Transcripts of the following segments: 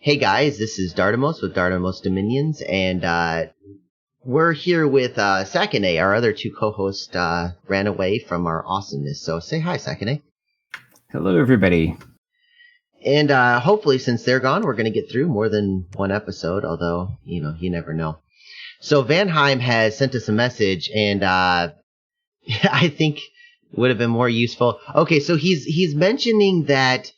Hey guys, this is Dardamos with Dardamos Dominions, and we're here with Saquenay. Our other two co-hosts ran away from our awesomeness, so say hi, Saquenay. Hello, everybody. And hopefully, since they're gone, we're going to get through more than one episode, although, you never know. So Vanheim has sent us a message, and I think would have been more useful. Okay, so he's mentioning that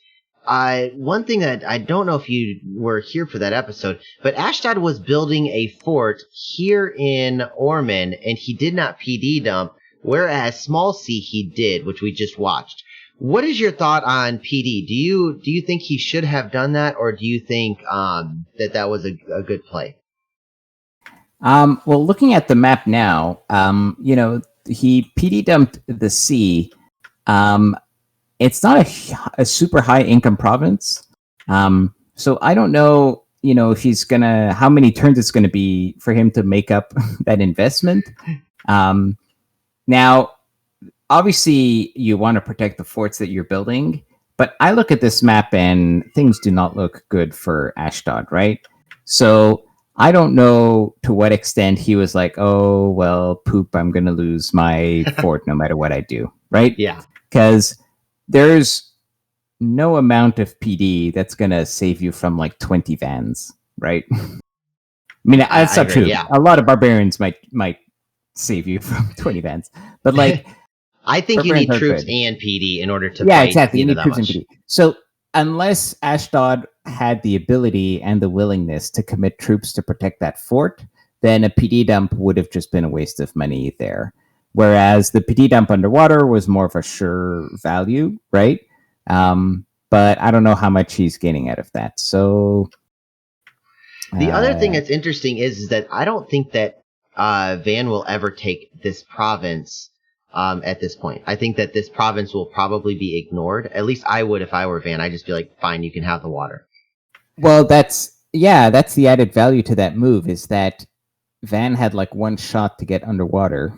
one thing that I don't know if you were here for that episode, but Ashdod was building a fort here in Orman, and he did not PD dump, whereas Small C he did, which we just watched. What is your thought on PD? Do you think he should have done that, or do you think that was a good play? Well, looking at the map now, he PD dumped the C. It's not a super high income province. So I don't know, if he's how many turns it's gonna be for him to make up that investment. Now, obviously you want to protect the forts that you're building, but I look at this map and things do not look good for Ashdod, right? So I don't know to what extent he was like, oh, well, poop, I'm going to lose my fort no matter what I do, right? Yeah. Because there's no amount of PD that's going to save you from like 20 vans, right? I mean, that's not true. Yeah. A lot of barbarians might save you from 20 vans, but like... I think you need troops and PD in order to fight. Exactly. You need troops and PD. So unless Ashdod had the ability and the willingness to commit troops to protect that fort, then a PD dump would have just been a waste of money there. Whereas the PD dump underwater was more of a sure value, right? But I don't know how much he's gaining out of that. So the other thing that's interesting is that I don't think that Van will ever take this province. At this point, I think that this province will probably be ignored. At least I would if I were Van. I'd just be like, fine, you can have the water. Well, that's the added value to that move, is that Van had like one shot to get underwater,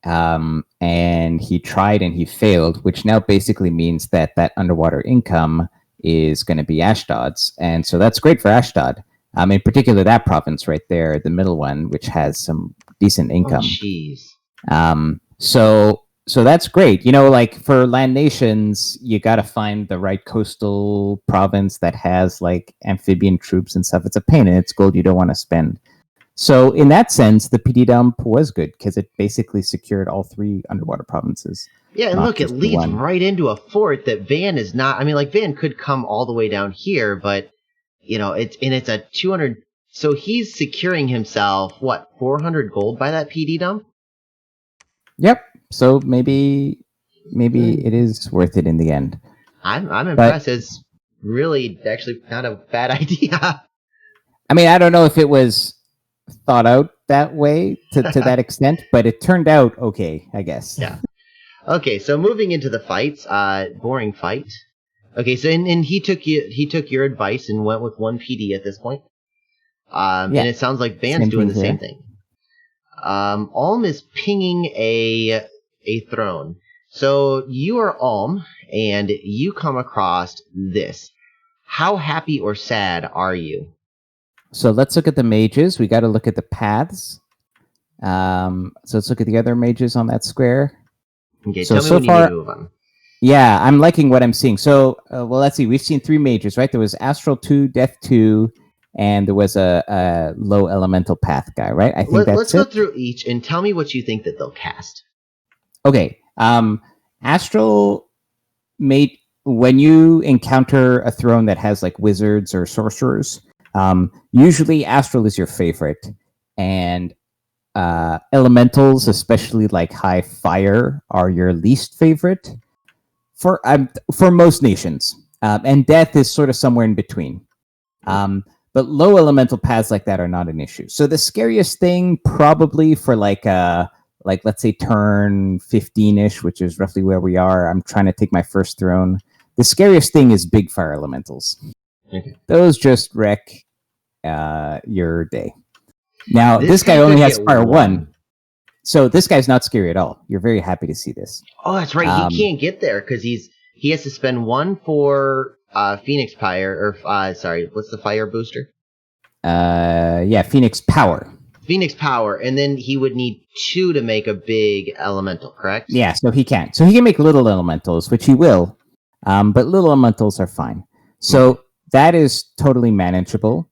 and he tried and he failed, which now basically means that underwater income is going to be Ashdod's, and so that's great for Ashdod. In particular, that province right there, the middle one, which has some decent income. Oh, jeez. So that's great. Like for land nations, you got to find the right coastal province that has like amphibian troops and stuff. It's a pain, and it's gold you don't want to spend. So in that sense, the PD dump was good because it basically secured all three underwater provinces. Yeah, and look, it leads right into a fort that Van is not. I mean, like Van could come all the way down here, but it's a 200. So he's securing himself 400 gold by that PD dump. Yep. So maybe it is worth it in the end. I'm impressed. It's really actually not a bad idea. I mean, I don't know if it was thought out that way to that extent, but it turned out okay, I guess. Yeah. Okay, so moving into the fights, boring fight. Okay, so and he took your advice and went with one PD at this point. And it sounds like Van's doing the same thing. Alm is pinging a throne. So you are Alm, and you come across this. How happy or sad are you? So let's look at the mages. We got to look at the paths. So let's look at the other mages on that square. Okay, so tell me when you need to move on. Yeah, I'm liking what I'm seeing. So, let's see. We've seen three mages, right? There was Astral 2, Death 2, and there was a low elemental path guy, right? I think let's go through each and tell me what you think that they'll cast. Okay. Astral made, when you encounter a throne that has like wizards or sorcerers, usually Astral is your favorite, and elementals, especially like high fire, are your least favorite for most nations. And Death is sort of somewhere in between. But low elemental paths like that are not an issue. So the scariest thing probably for like let's say turn 15-ish, which is roughly where we are. I'm trying to take my first throne. The scariest thing is big fire elementals. Okay. Those just wreck your day. Now, this guy only has fire 1. So this guy's not scary at all. You're very happy to see this. Oh, that's right. He can't get there because he has to spend 1 for Phoenix Fire, sorry, what's the fire booster? Phoenix Power. Phoenix Power, and then he would need 2 to make a big elemental, correct? Yeah, so he can. So he can make little elementals, which he will, but little elementals are fine. So that is totally manageable.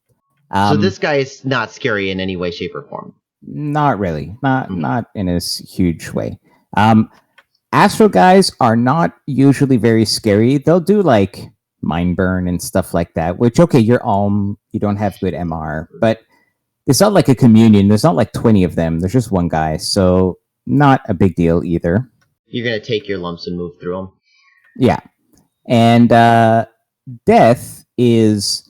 So this guy is not scary in any way, shape, or form. Not really. Not in a huge way. Astral guys are not usually very scary. They'll do like Mind Burn and stuff like that, which, okay, you're Alm, you don't have good MR, but it's not like a communion. There's not like 20 of them. There's just one guy, so not a big deal either. You're going to take your lumps and move through them. Yeah. And death is...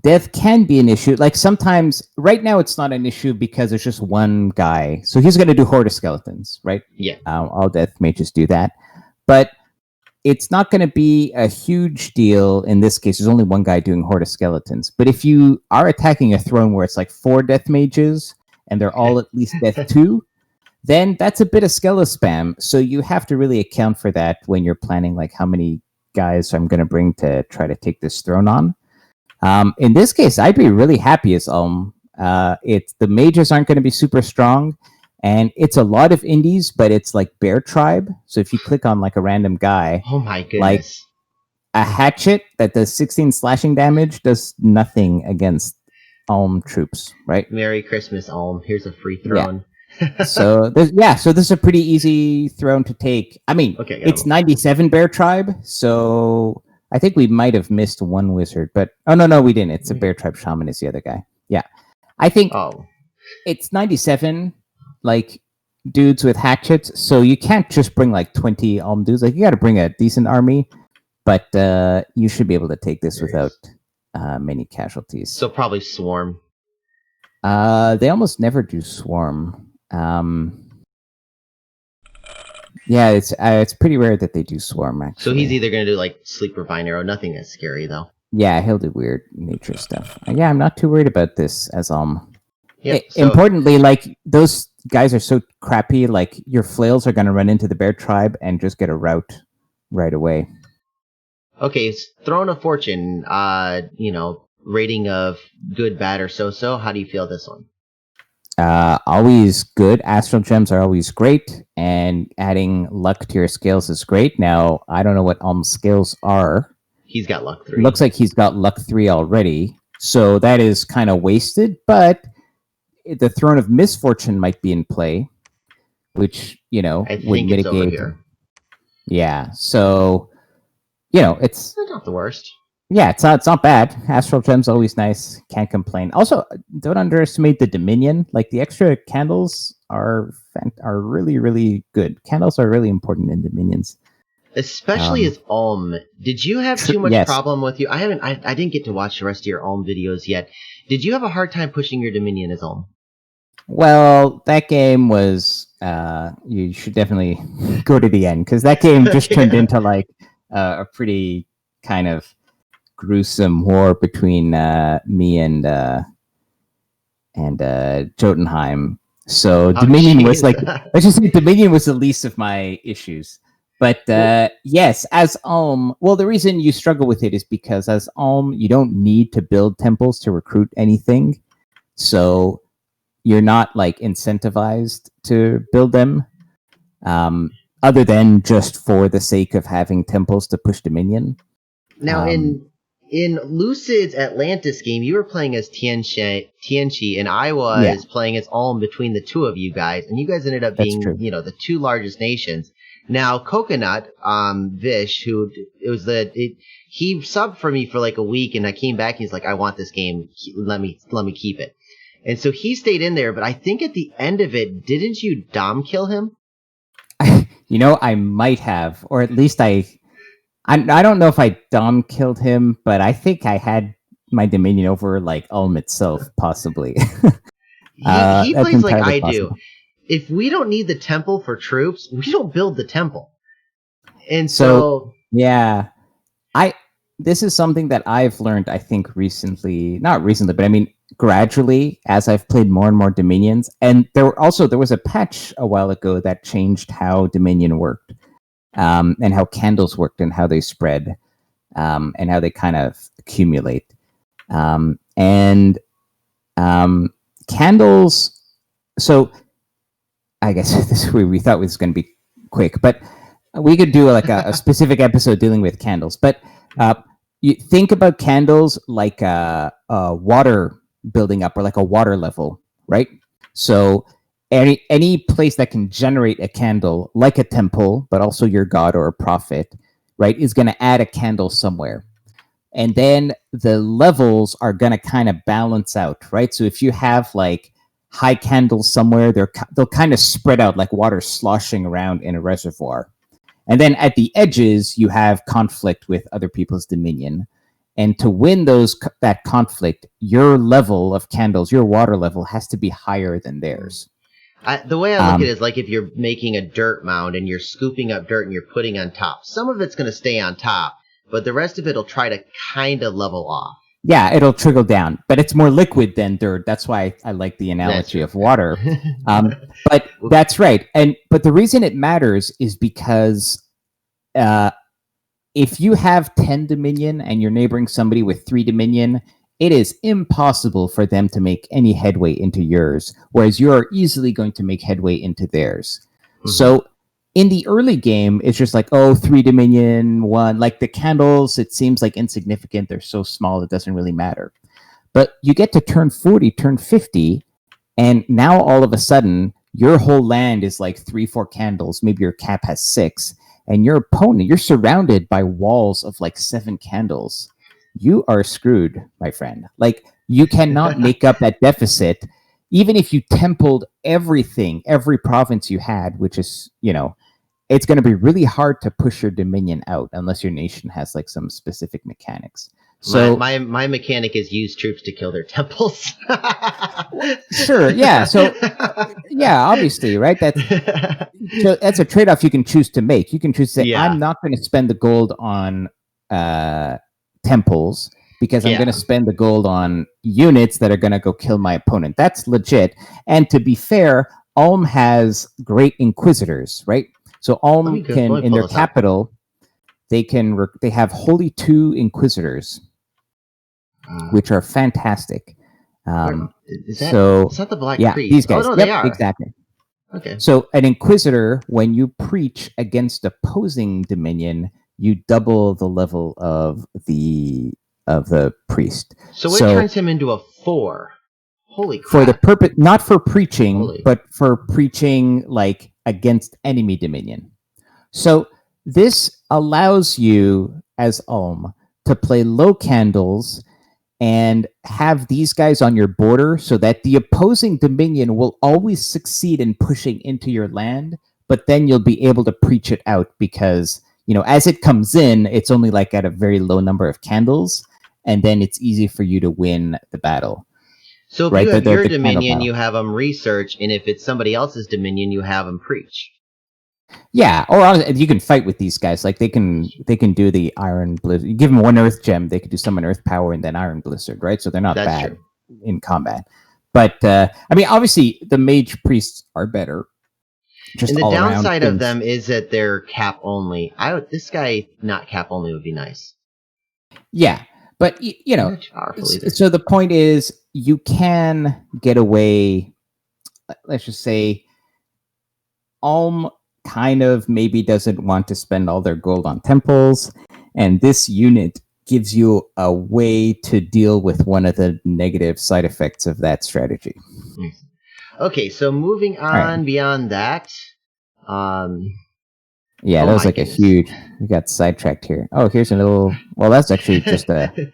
death can be an issue. Like sometimes, right now it's not an issue because there's just one guy. So he's going to do Horde of Skeletons, right? Yeah. All death mages do that. But it's not going to be a huge deal in this case. There's only one guy doing Horde of Skeletons. But if you are attacking a throne where it's like 4 death mages and they're all at least death 2, then that's a bit of skele spam. So you have to really account for that when you're planning like how many guys I'm going to bring to try to take this throne on. In this case, I'd be really happy as Ulm. It's the mages aren't going to be super strong, and it's a lot of indies, but it's like Bear Tribe. So if you click on like a random guy, oh my goodness, like a hatchet that does 16 slashing damage does nothing against Ulm troops, right? Merry Christmas, Ulm. Here's a free throne. Yeah. so this is a pretty easy throne to take. I mean, it's 97 Bear Tribe, so I think we might have missed one wizard, but no, we didn't. It's a Bear Tribe Shaman is the other guy. Yeah. I think it's 97 like dudes with hatchets, so you can't just bring like 20 Ulm dudes. Like you got to bring a decent army, but you should be able to take this without many casualties. So probably Swarm. They almost never do Swarm. Yeah, it's pretty rare that they do Swarm, actually. So he's either going to do, like, Sleeper Vine Arrow. Nothing as scary, though. Yeah, he'll do weird nature stuff. Yeah, I'm not too worried about this as Yep, importantly, like, those guys are so crappy, like, your flails are going to run into the Bear Tribe and just get a rout right away. Okay, Throne of Fortune, rating of good, bad, or so-so. How do you feel this one? Always good. Astral gems are always great, and adding luck to your scales is great. Now, I don't know what Ulm's scales are. He's got luck 3. Looks like he's got luck 3 already, so that is kind of wasted, but the Throne of Misfortune might be in play, which, would mitigate. It's over here. Yeah, so, it's not the worst. Yeah, it's not bad. Astral Gem's always nice. Can't complain. Also, don't underestimate the Dominion. Like, the extra candles are really, really good. Candles are really important in Dominions. Especially as Ulm. Did you have too much problem with you? I didn't get to watch the rest of your Ulm videos yet. Did you have a hard time pushing your Dominion as Ulm? Well, that game was... you should definitely go to the end, because that game just turned into, like, a pretty kind of gruesome war between me and Jotunheim. So Dominion was like, let's just say Dominion was the least of my issues. But yes, as Ulm, well, the reason you struggle with it is because as Ulm, you don't need to build temples to recruit anything. So you're not like incentivized to build them, other than just for the sake of having temples to push Dominion. Now, in Lucid's Atlantis game, you were playing as Tianchi, and I was playing as Ulm between the two of you guys, and you guys ended up being, the 2 largest nations. Now, Coconut, Vish, he subbed for me for like a week, and I came back, and he's like, I want this game, let me keep it. And so he stayed in there, but I think at the end of it, didn't you Dom kill him? I might have, or at least I don't know if I Dom killed him, but I think I had my Dominion over like Ulm itself, possibly. He plays like I do. If we don't need the temple for troops, we don't build the temple. And so yeah, this is something that I've learned, I think, not recently, but I mean gradually as I've played more and more Dominions. And there was a patch a while ago that changed how Dominion worked. And how candles worked and how they spread. and how they kind of accumulate. And candles. So I guess this we thought was going to be quick, but we could do like a specific episode dealing with candles. But you think about candles like a water building up or like a water level, right? So any place that can generate a candle, like a temple, but also your god or a prophet, right, is going to add a candle somewhere. And then the levels are going to kind of balance out, right? So if you have like high candles somewhere, they'll kind of spread out like water sloshing around in a reservoir. And then at the edges, you have conflict with other people's dominion. And to win that conflict, your level of candles, your water level, has to be higher than theirs. The way I look at it is like if you're making a dirt mound and you're scooping up dirt and you're putting on top. Some of it's going to stay on top, but the rest of it will try to kind of level off. Yeah, it'll trickle down, but it's more liquid than dirt. That's why I like the analogy of water. But that's right. But the reason it matters is because if you have 10 dominion and you're neighboring somebody with 3 dominion, it is impossible for them to make any headway into yours, whereas you are easily going to make headway into theirs. Mm-hmm. So in the early game, it's just like, 3 dominion, 1. Like the candles, it seems like insignificant. They're so small, it doesn't really matter. But you get to turn 40, turn 50, and now all of a sudden, your whole land is like 3-4 candles. Maybe your cap has 6. And your opponent, you're surrounded by walls of like 7 candles. You are screwed, my friend. Like, you cannot make up that deficit, even if you templed everything, every province you had, which is, it's going to be really hard to push your dominion out unless your nation has like some specific mechanics. So my mechanic is use troops to kill their temples. Sure, yeah. So yeah, obviously, right? That's a trade-off you can choose to make. You can choose to say, I'm not going to spend the gold on temples because I'm going to spend the gold on units that are going to go kill my opponent. That's legit. And to be fair, Ulm has great inquisitors, right? So Ulm can, in their capital, they have Holy 2 inquisitors, which are fantastic. Is that the Black Priest? These guys. Oh, no, they are. Exactly. Okay. So an inquisitor, when you preach against opposing dominion, you double the level of the priest. So it turns him into a 4. Holy crap. For the purpose, not for preaching, but for preaching like against enemy dominion. So this allows you as Ulm to play low candles and have these guys on your border so that the opposing dominion will always succeed in pushing into your land, but then you'll be able to preach it out because, as it comes in, it's only like at a very low number of candles, and then it's easy for you to win the battle. So if you have your dominion, you have them research, and if it's somebody else's dominion, you have them preach. Yeah, or you can fight with these guys. Like they can do the Iron Blizzard. You give them 1 Earth Gem, they could do summon Earth Power and then Iron Blizzard, right? So they're not bad in combat. But obviously the Mage Priests are better. And the downside of them is that they're cap only. This guy not cap only would be nice. Yeah, but so the point is you can get away. Let's just say Ulm kind of maybe doesn't want to spend all their gold on temples, and this unit gives you a way to deal with one of the negative side effects of that strategy. Okay, so moving on beyond that. That was like goodness. A huge... We got sidetracked here. Oh, here's a little... Well, that's actually just a...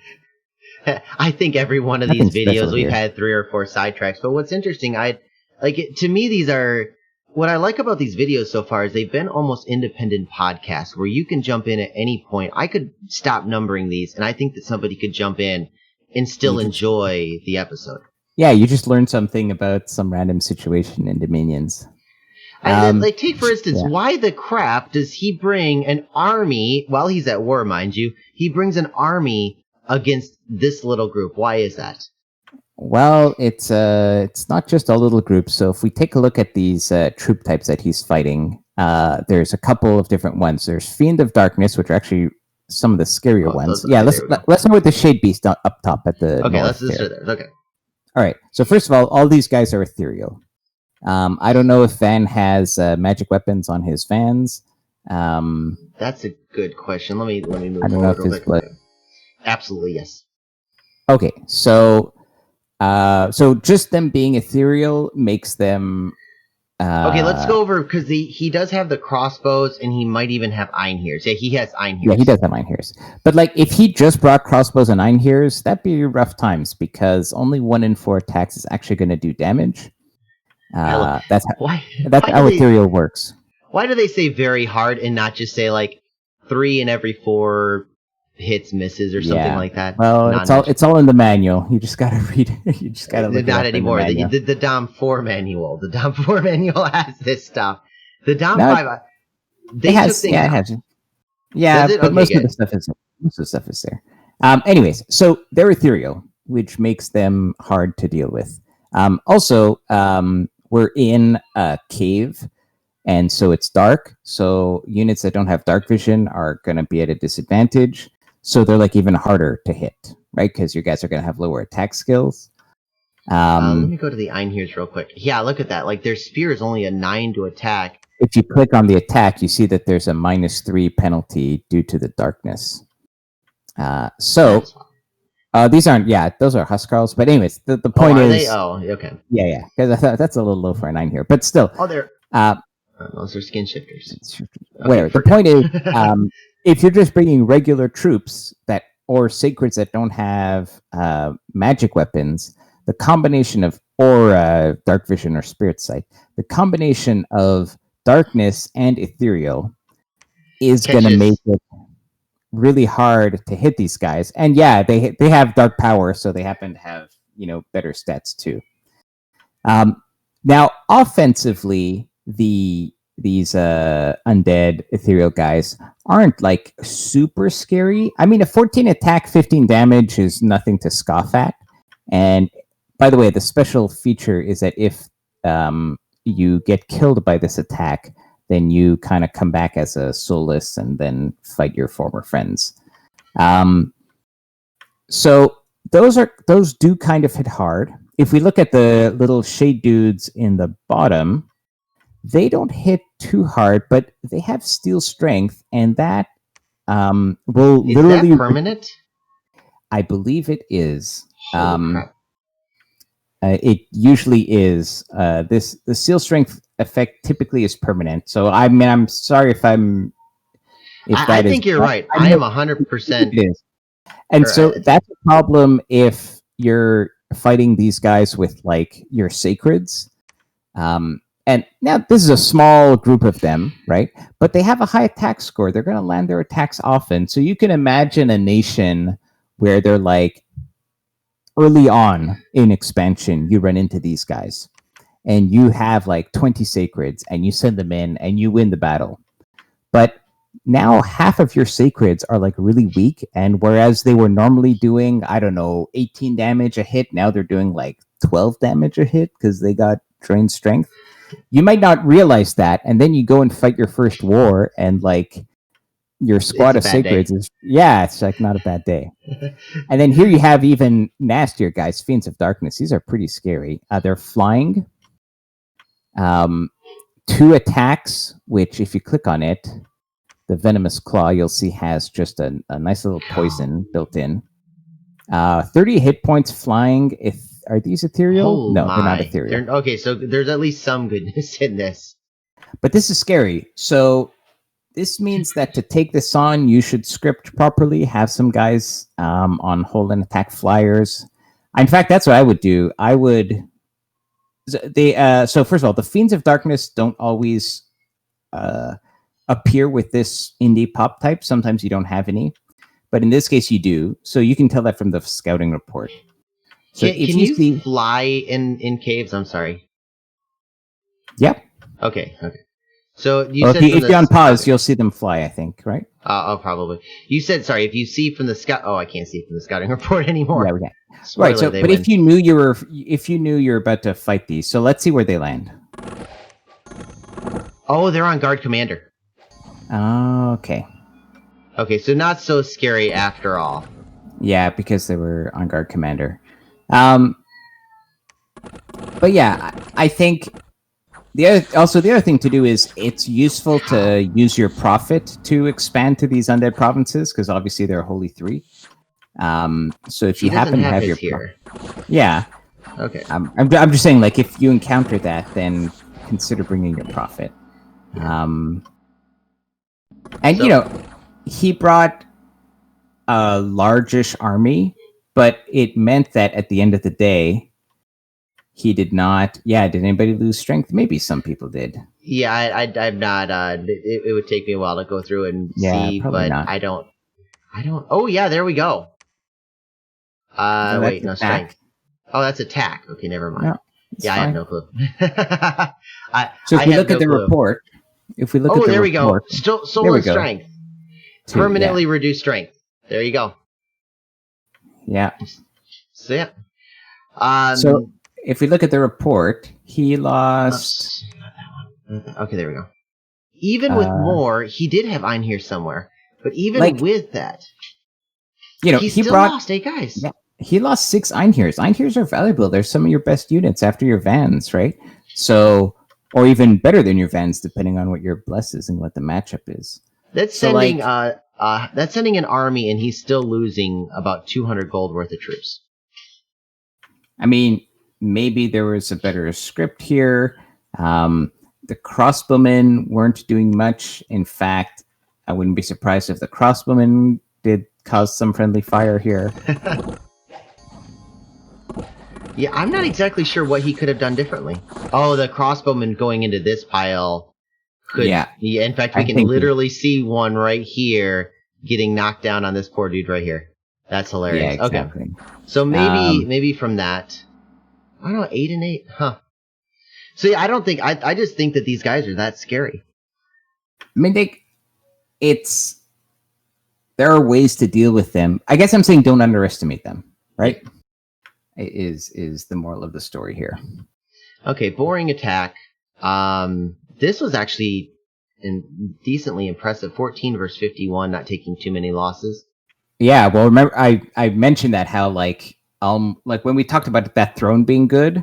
I think every one of these videos we've had 3 or 4 sidetracks, but what's interesting, to me, these are... What I like about these videos so far is they've been almost independent podcasts where you can jump in at any point. I could stop numbering these, and I think that somebody could jump in and still enjoy the episode. Yeah, you just learned something about some random situation in Dominions. Take for instance, why the crap does he bring an army, while he's at war, mind you, he brings an army against this little group? Why is that? Well, it's not just a little group. So if we take a look at these troop types that he's fighting, there's a couple of different ones. There's Fiend of Darkness, which are actually some of the scarier ones. those, Yeah, okay, let's start with the Shade Beast up top at the okay. north Let's there. start there. Okay. All right. So first of all these guys are ethereal. I don't know if Van has magic weapons on his Vans. That's a good question. Let me move I don't know forward if real his quick. blood. Okay. Absolutely yes. Okay, so just them being ethereal makes them. Okay, let's go over because he does have the crossbows and he might even have Einheers. Yeah, he has Einheers. Yeah, he does have Einheers. But like, if he just brought crossbows and Einheers, that'd be rough times because only 1 in 4 attacks is actually going to do damage. That's why how ethereal works. Why do they say very hard and not just say like 3 in every 4 hits misses or something like that? Well, it's all in the manual. You just gotta read it. You just gotta look not it up anymore. In the The Dom 4 manual. The Dom 4 manual has this stuff. The Dom 5 they took things it has. Yeah, but okay, most of the stuff is there. Anyways, so they're ethereal, which makes them hard to deal with. Also, we're in a cave, and so it's dark. So units that don't have dark vision are going to be at a disadvantage. So they're like even harder to hit, right? Because your guys are going to have lower attack skills. Let me go to the Einheers real quick. Yeah, look at that. Like their spear is only a 9 to attack. If you click on the attack, you see that there's a -3 penalty due to the darkness. These aren't. Yeah, those are Huskarls. But anyways, the point is. They? Oh, okay. Yeah. Because I thought that's a little low for a 9 here, but still. Oh, they're. Those are skin shifters. Where the point is, if you're just bringing regular troops or sacreds that don't have magic weapons, the combination of dark vision or spirit sight, the combination of darkness and ethereal is going to make it really hard to hit these guys. And yeah, they have dark power, so they happen to have better stats too. Now, offensively, these undead ethereal guys aren't like super scary. I mean, a 14 attack, 15 damage is nothing to scoff at. And by the way, the special feature is that if you get killed by this attack, then you kind of come back as a soulless and then fight your former friends. So those do kind of hit hard. If we look at the little shade dudes in the bottom, they don't hit too hard, but they have steel strength, and that will literally. Is that permanent? I believe it is. Holy crap. It usually is. The steel strength effect typically is permanent. So I mean, I'm sorry if I'm. I think you're right. I am 100%. It is. And so that's a problem if you're fighting these guys with like your sacreds. And now this is a small group of them, right? But they have a high attack score. They're going to land their attacks often. So you can imagine a nation where they're like early on in expansion, you run into these guys and you have like 20 sacreds and you send them in and you win the battle. But now half of your sacreds are like really weak. And whereas they were normally doing, I don't know, 18 damage a hit, now they're doing like 12 damage a hit because they got drained strength. You might not realize that. And then you go and fight your first war and like your squad of sacreds is, it's like not a bad day. And then here you have even nastier guys, Fiends of Darkness. These are pretty scary. They're flying. 2 attacks, which if you click on it, the Venomous Claw, you'll see has just a nice little poison built in. 30 hit points flying. Are these ethereal? No, they're not ethereal. Okay, so there's at least some goodness in this. But this is scary. So this means that to take this on, you should script properly, have some guys on hold and attack flyers. In fact, that's what I would do. So first of all, the Fiends of Darkness don't always appear with this indie pop type. Sometimes you don't have any. But in this case, you do. So you can tell that from the scouting report. So can you fly in caves? I'm sorry. Yep. Okay. So you said if you're on pause, you'll see them fly, I think, right? Probably. You said, sorry, if you see from the scout. Oh, I can't see from the scouting report anymore. Yeah, we can. Right. So, but if you knew you were about to fight these, so let's see where they land. Oh, they're on guard commander. Okay. Okay, so not so scary after all. Yeah, because they were on guard commander. But yeah, I think the other thing to do is it's useful to use your profit to expand to these undead provinces because obviously they're Holy 3. So if He you doesn't happen to have have his your here. yeah, Okay. I'm just saying, like, if you encounter that, then consider bringing your profit. Yeah. And So- he brought a largish army, but it meant that at the end of the day, he did not. Yeah, did anybody lose strength? Maybe some people did. Yeah, I'm not. It would take me a while to go through and Yeah, see, probably but not. I don't. Oh yeah, there we go. So Wait, that's no attack. strength. Oh, that's attack. Okay, never mind. No, it's Yeah, I fine. have no clue. So if I we have look no at the clue. report, There we go. There Soul we and go. strength. Two, Permanently reduced strength. There you go. Yeah. So yeah. So if we look at the report, he lost. Oops, not that one. Okay, there we go. Even with more, he did have Einhir somewhere. But even with that, he still lost 8 guys. Yeah, he lost 6 Einhirs. Einhirs are valuable. They're some of your best units after your Vans, right? So, or even better than your Vans, depending on what your bless is and what the matchup is. That's sending that's sending an army, and he's still losing about 200 gold worth of troops. I mean, maybe there was a better script here. The crossbowmen weren't doing much. In fact, I wouldn't be surprised if the crossbowmen did cause some friendly fire here. Yeah, I'm not exactly sure what he could have done differently. Oh, the crossbowman going into this pile could... Yeah, in fact, we can literally see one right here getting knocked down on this poor dude right here. That's hilarious. Yeah, exactly. Okay. So maybe from that... I don't know, 8 and 8? Huh. So yeah, I don't think... I just think that these guys are that scary. I mean, there are ways to deal with them. I guess I'm saying don't underestimate them, right? Is the moral of the story here. Okay, boring attack. This was actually decently impressive. 14 versus 51, not taking too many losses. Yeah, well, remember I mentioned that how like when we talked about that throne being good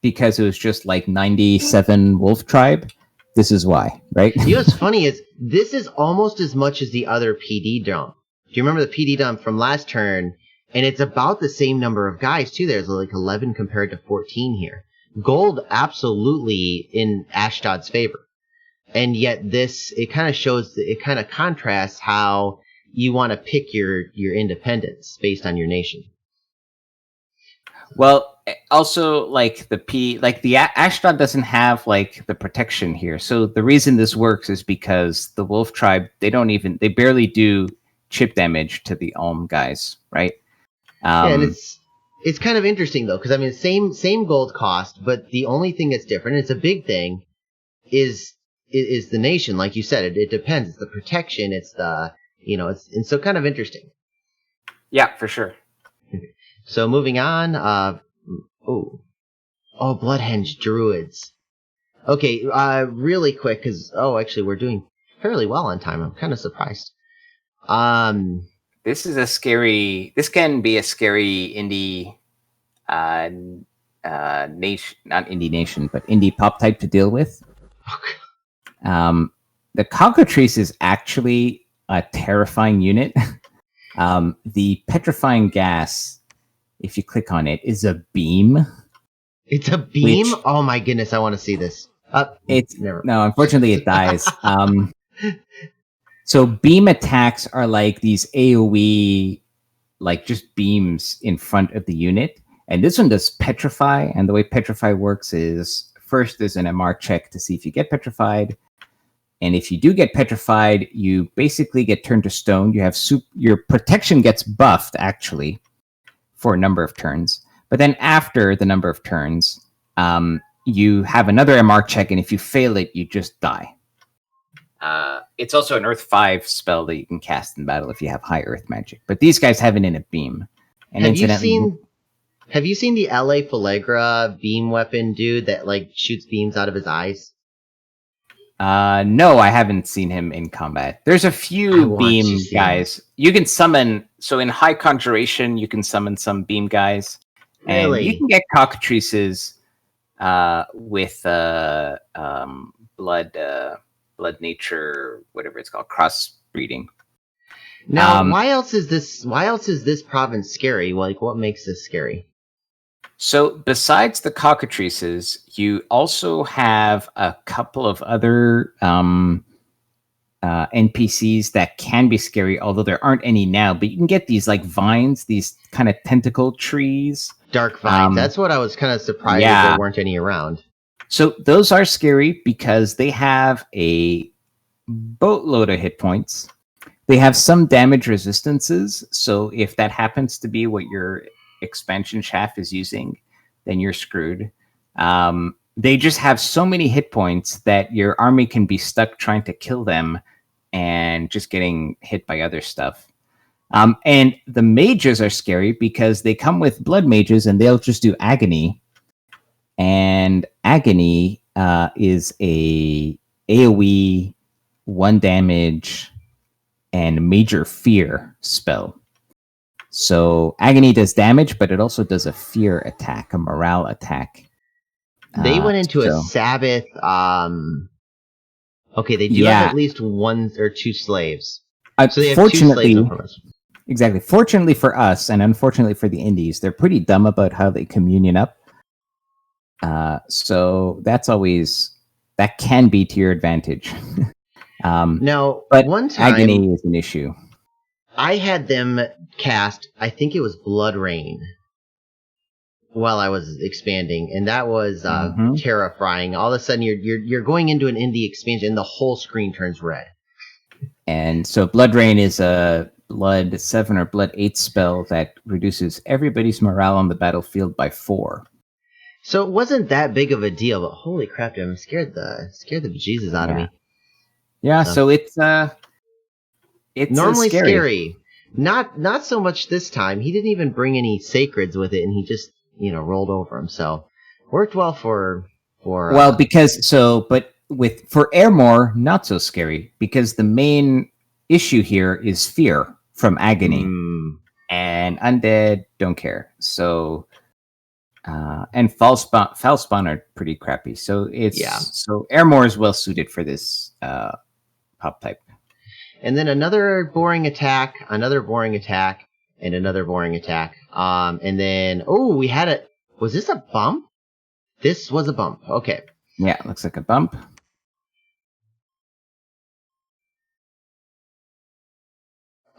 because it was just like 97 wolf tribe. This is why, right? You know what's funny is this is almost as much as the other PD dump. Do you remember the PD dump from last turn? And it's about the same number of guys, too. There's like 11 compared to 14 here. Gold absolutely in Ashdod's favor. And yet it kind of shows, it kind of contrasts how you want to pick your independence based on your nation. Well, also, like the Ashdod doesn't have like the protection here. So the reason this works is because the Wolf tribe, they barely do chip damage to the Ulm guys, right? Yeah, and it's kind of interesting though, because I mean, same gold cost, but the only thing that's different, and it's a big thing, is the nation. Like you said, it depends. It's the protection. It's the and so kind of interesting. Yeah, for sure. So moving on. Bloodhenge druids. Okay, really quick, because actually we're doing fairly well on time. I'm kind of surprised. This can be a scary indie nation, not indie nation, but indie pop type to deal with. The cockatrice is actually a terrifying unit. The petrifying gas, if you click on it, is a beam. It's a beam? Oh my goodness, I want to see this. No, unfortunately it dies. So beam attacks are like these AoE, like just beams in front of the unit. And this one does petrify. And the way petrify works is first there's an MR check to see if you get petrified. And if you do get petrified, you basically get turned to stone. You have your protection gets buffed actually for a number of turns. But then after the number of turns, you have another MR check. And if you fail it, you just die. It's also an Earth 5 spell that you can cast in battle if you have high Earth magic. But these guys have it in a beam. And have you seen the LA Falegra beam weapon dude that like shoots beams out of his eyes? No, I haven't seen him in combat. There's a few beam guys. You can summon. So in high conjuration, you can summon some beam guys, and you can get cockatrices with blood nature, whatever it's called, crossbreeding. Now, why else is this province scary? Like, what makes this scary? So besides the cockatrices, you also have a couple of other NPCs that can be scary, although there aren't any now. But you can get these like vines, these kind of tentacle trees. Dark vines. That's what I was kind of surprised that there weren't any around. So those are scary because they have a boatload of hit points. They have some damage resistances. So if that happens to be what your expansion shaft is using, then you're screwed. They just have so many hit points that your army can be stuck trying to kill them and just getting hit by other stuff. And the mages are scary because they come with blood mages and they'll just do agony. And agony is a AoE 1 damage and major fear spell. So agony does damage, but it also does a fear attack, a morale attack. They went into a Sabbath. Okay, they do have at least 1 or 2 slaves. So they have 2 slaves. Exactly. Fortunately for us, and unfortunately for the indies, they're pretty dumb about how they communion up. So that can be to your advantage. Now, but one time, agony is an issue. I had them cast, I think it was Blood Rain, while I was expanding, and that was terrifying. All of a sudden, you're going into an indie expansion, and the whole screen turns red. And so, Blood Rain is a Blood 7 or Blood 8 spell that reduces everybody's morale on the battlefield by 4. So it wasn't that big of a deal, but holy crap, I'm scared the bejesus out of me. Yeah, so it's normally scary. Not so much this time. He didn't even bring any sacreds with it, and he just rolled over him. So worked well for. For Airmore, not so scary because the main issue here is fear from agony, and undead don't care. So. And foul spawn are pretty crappy. So so Airmore is well suited for this pop type. And then another boring attack, and another boring attack. And then we had a. Was this a bump? This was a bump. Okay. Yeah, looks like a bump.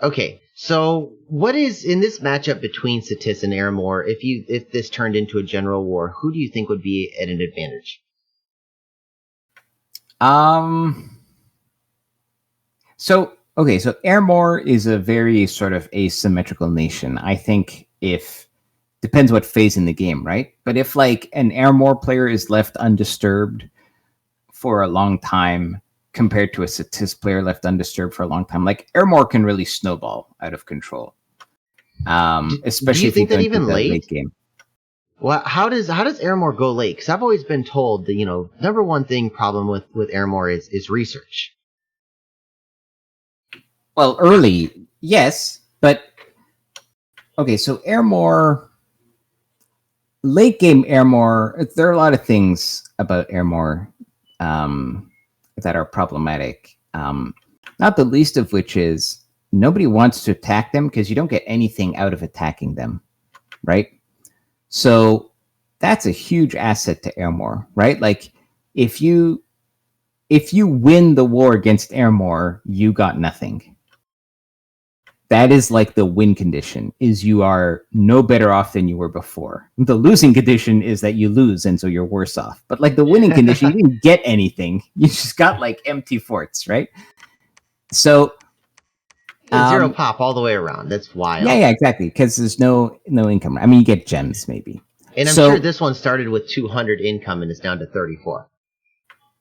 Okay, so what is in this matchup between Satis and Airmore? If this turned into a general war, who do you think would be at an advantage? So Airmore is a very sort of asymmetrical nation. I think depends what phase in the game, right? But if like an Airmore player is left undisturbed for a long time, compared to a Satis player left undisturbed for a long time, like Airmore can really snowball out of control. Especially if you think that even late game. Well, how does Airmore go late? Because I've always been told that number one problem with Airmore is research. Well, early, yes, but okay. So Airmore, late game Airmore, there are a lot of things about Airmore that are problematic. Not the least of which is nobody wants to attack them because you don't get anything out of attacking them, right? So that's a huge asset to Airmore, right? Like if you win the war against Airmore, you got nothing. That is like the win condition, is you are no better off than you were before. The losing condition is that you lose, and so you're worse off. But like the winning condition, you didn't get anything. You just got like empty forts, right? So 0 pop all the way around. That's wild. Yeah, exactly. Because there's no income. I mean, you get gems maybe. And I'm sure this one started with 200 income and it's down to 34.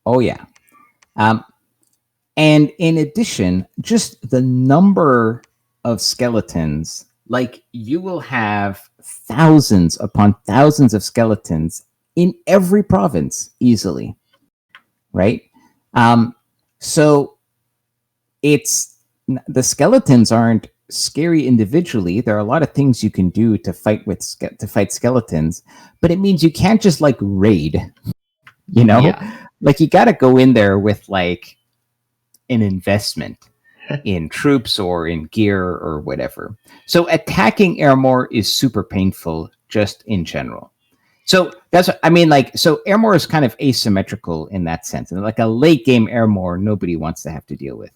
Oh yeah. And in addition, just the number of skeletons, like you will have thousands upon thousands of skeletons in every province easily, right? So it's the skeletons aren't scary individually. There are a lot of things you can do to fight skeletons, but it means you can't just like raid. Yeah. Like you got to go in there with like an investment in troops or in gear or whatever. So attacking Airmore is super painful just in general. So that's what I mean. Like, so Airmore is kind of asymmetrical in that sense. And like a late game Airmore, nobody wants to have to deal with.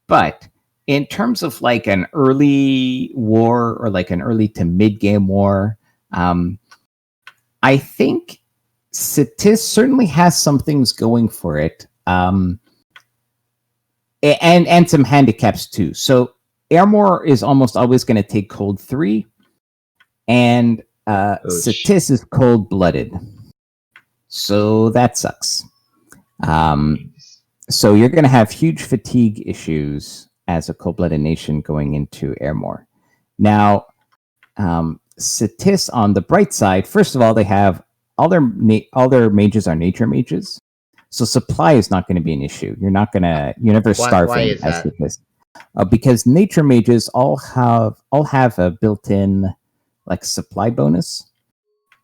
But in terms of like an early war or like an early to mid game war, I think Cetis certainly has some things going for it. And some handicaps too. So Airmore is almost always going to take cold 3, and Cetis is cold blooded. So that sucks. So you're going to have huge fatigue issues as a cold blooded nation going into Airmore. Now, Cetis on the bright side, first of all, they have all their mages are nature mages. So supply is not going to be an issue. You're never starving. Why is that? Because nature mages all have a built-in like supply bonus.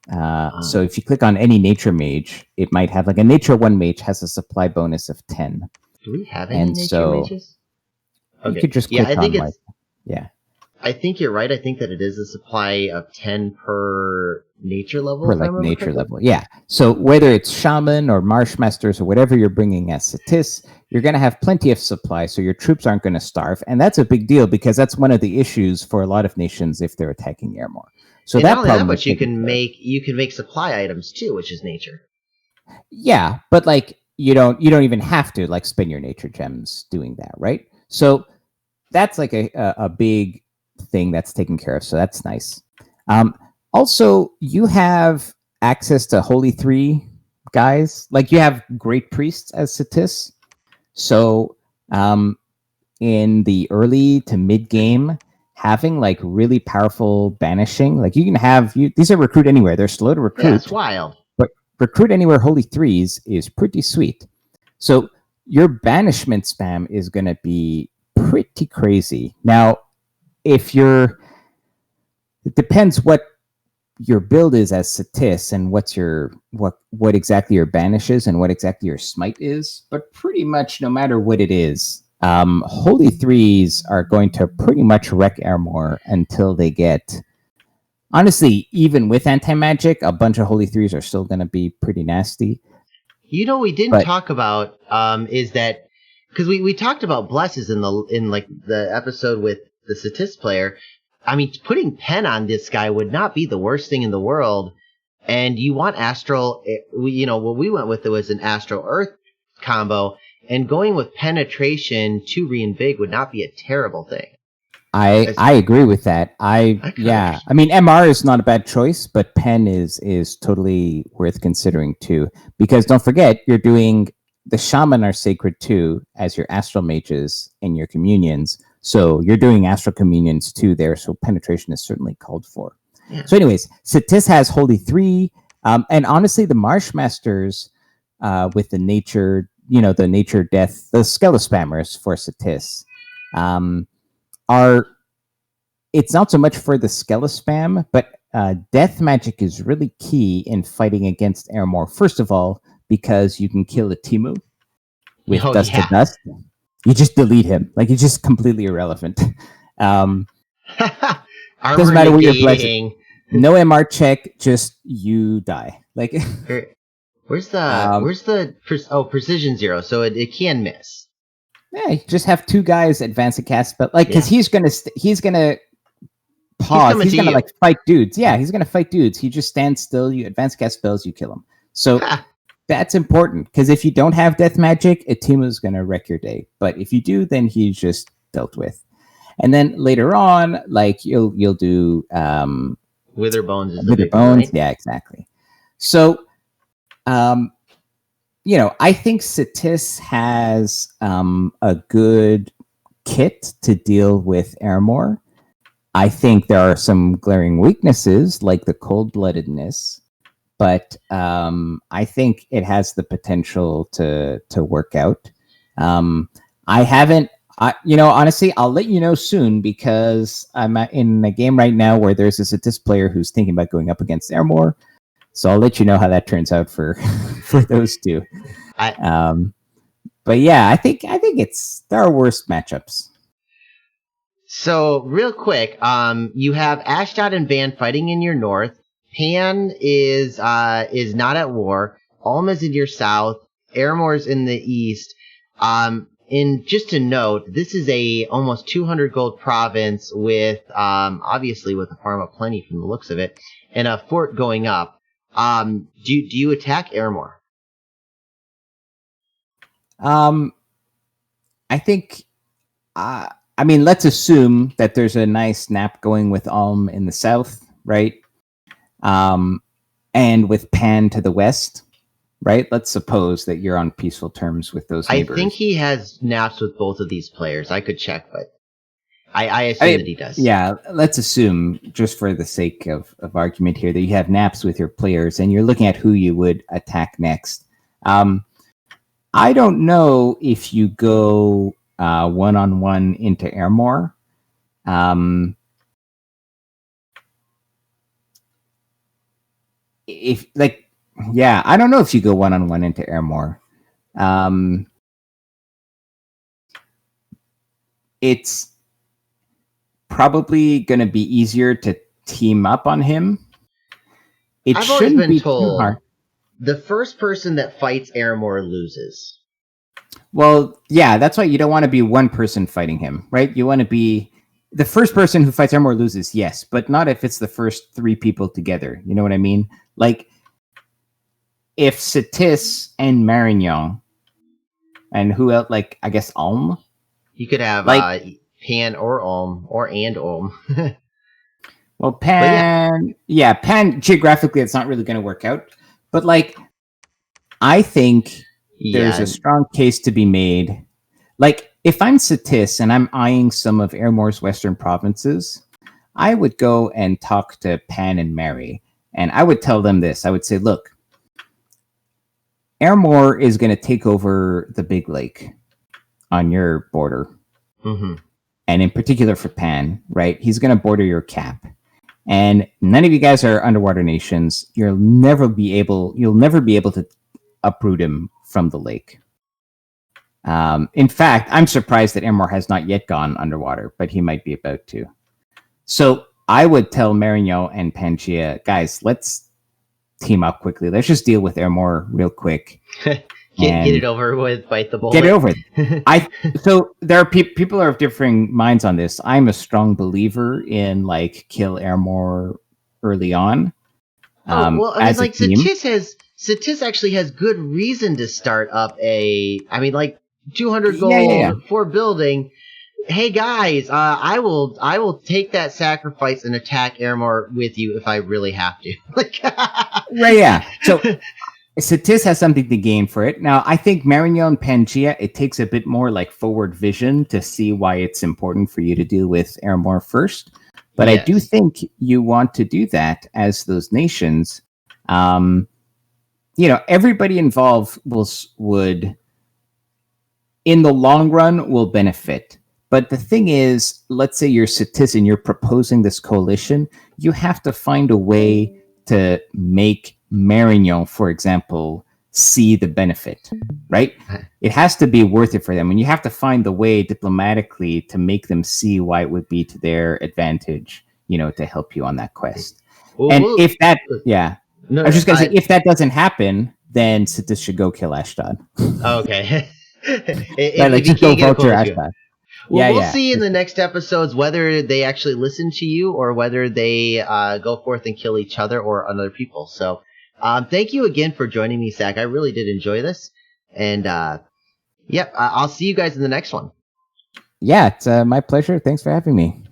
So if you click on any nature mage, it might have like a nature 1 mage has a supply bonus of 10. Do we have any nature mages? Okay. You could just click on like, yeah. I think you're right. I think that it is a supply of 10 per nature level. Per like nature level, yeah. So whether it's shaman or marshmasters or whatever you're bringing as Cetis, you're going to have plenty of supply, so your troops aren't going to starve, and that's a big deal because that's one of the issues for a lot of nations if they're attacking Airmore. So and that not only that, but you can make supply items too, which is nature. Yeah, but like you don't even have to like spend your nature gems doing that, right? So that's like a big thing that's taken care of. So that's nice. Also, you have access to Holy 3 guys. Like you have Great Priests as Cetis. So in the early to mid game, having like really powerful banishing, like you can have these are recruit anywhere. They're slow to recruit. Yeah, it's wild. But recruit anywhere Holy 3s is pretty sweet. So your banishment spam is going to be pretty crazy. Now, it depends what your build is as Cetis and what exactly your banish is and what exactly your smite is. But pretty much no matter what it is, Holy 3s are going to pretty much wreck Airmore until they get... Honestly, even with anti-magic, a bunch of Holy 3s are still going to be pretty nasty. We didn't talk about is that... Because we talked about blesses in the episode with the Cetis player. I mean, putting pen on this guy would not be the worst thing in the world. And you want astral, what we went with was an astral earth combo, and going with penetration to reinvig would not be a terrible thing. I agree with that. I mean, MR is not a bad choice, but pen is totally worth considering too. Because don't forget, you're doing the shaman are sacred too as your astral mages and your communions. So you're doing astral communions too there. So penetration is certainly called for. Yeah. So anyways, Cetis has Holy 3. And honestly, the Marshmasters with the nature, the nature death, the Skelispammers for Cetis it's not so much for the Skelispam, but death magic is really key in fighting against Airmore. First of all, because you can kill a Timu with dust to dust. You just delete him. Like, he's just completely irrelevant. Doesn't matter what you're blessing. No MR check, just you die. Like, where's the precision 0? So it can miss. Yeah, you just have 2 guys advance a cast, but like, because he's gonna pause. He's gonna like fight dudes. Yeah, he's gonna fight dudes. He just stands still. You advance cast spells, you kill him. So. That's important, because if you don't have death magic, a team is going to wreck your day. But if you do, then he's just dealt with. And then later on, like you'll do Wither Bones. Wither Bones, right? Yeah, exactly. So, I think Cetis has a good kit to deal with Airmore. I think there are some glaring weaknesses, like the cold-bloodedness. but I think it has the potential to work out. I haven't, honestly, I'll let you know soon because I'm in a game right now where there's a Satis player who's thinking about going up against Airmore. So I'll let you know how that turns out for for those two. But yeah, I think there are worse matchups. So real quick, you have Ashdod and Van fighting in your north. Pan is not at war. Ulm is in your south. Airmore's in the east. And just to note, this is a almost 200 gold province with, obviously with a farm of plenty from the looks of it, and a fort going up. Do you attack Airmore? I think, let's assume that there's a nice snap going with Ulm in the south, right? And with Pan to the west, right? Let's suppose that you're on peaceful terms with those neighbors. I think he has naps with both of these players. I could check, but I assume that he does. Yeah, let's assume, just for the sake of argument here, that you have naps with your players and you're looking at who you would attack next. I don't know if you go one-on-one into Airmore. I don't know if you go one-on-one into Airmore. It's probably going to be easier to team up on him. I've always been told the first person that fights Airmore loses. Well, yeah, that's why you don't want to be one person fighting him, right? You want to be the first person who fights Airmore loses, yes, but not if it's the first three people together. You know what I mean? Like, if Satis and Marignan and who else, like, I guess Ulm? You could have Pan or Ulm or Ulm. Well, Pan, Pan, geographically, it's not really going to work out. But, like, I think there's a strong case to be made. Like, if I'm Satis and I'm eyeing some of Airmore's western provinces, I would go and talk to Pan and Mary. And I would tell them this. I would say, look, Airmore is going to take over the big lake on your border. Mm-hmm. And in particular for Pan, right? He's going to border your cap. And none of you guys are underwater nations. You'll never be able to uproot him from the lake. In fact, I'm surprised that Airmore has not yet gone underwater, but he might be about to. So I would tell Marignan and Pangaea, guys, let's team up quickly. Let's just deal with Airmore real quick. Get it over with, bite the bullet. Get it over with. So there are people are of differing minds on this. I'm a strong believer in like kill Airmore early on. Satis actually has good reason to start up 200 gold for building. Hey guys, I will take that sacrifice and attack Airmore with you if I really have to. Right, yeah. So Satis has something to gain for it. Now, I think Marignan and Pangaea, it takes a bit more like forward vision to see why it's important for you to deal with Airmore first. But yes. I do think you want to do that as those nations. Everybody involved would, in the long run, will benefit. But the thing is, let's say you're Satis and you're proposing this coalition, you have to find a way to make Marignan, for example, see the benefit, right? It has to be worth it for them. And you have to find the way diplomatically to make them see why it would be to their advantage, to help you on that quest. If that doesn't happen, then Satis should go kill Ashdod. Okay. Just go vulture Ashdod. Well, we'll see in the next episodes whether they actually listen to you or whether they go forth and kill each other or other people. So thank you again for joining me, Zach. I really did enjoy this. And I'll see you guys in the next one. Yeah, it's my pleasure. Thanks for having me.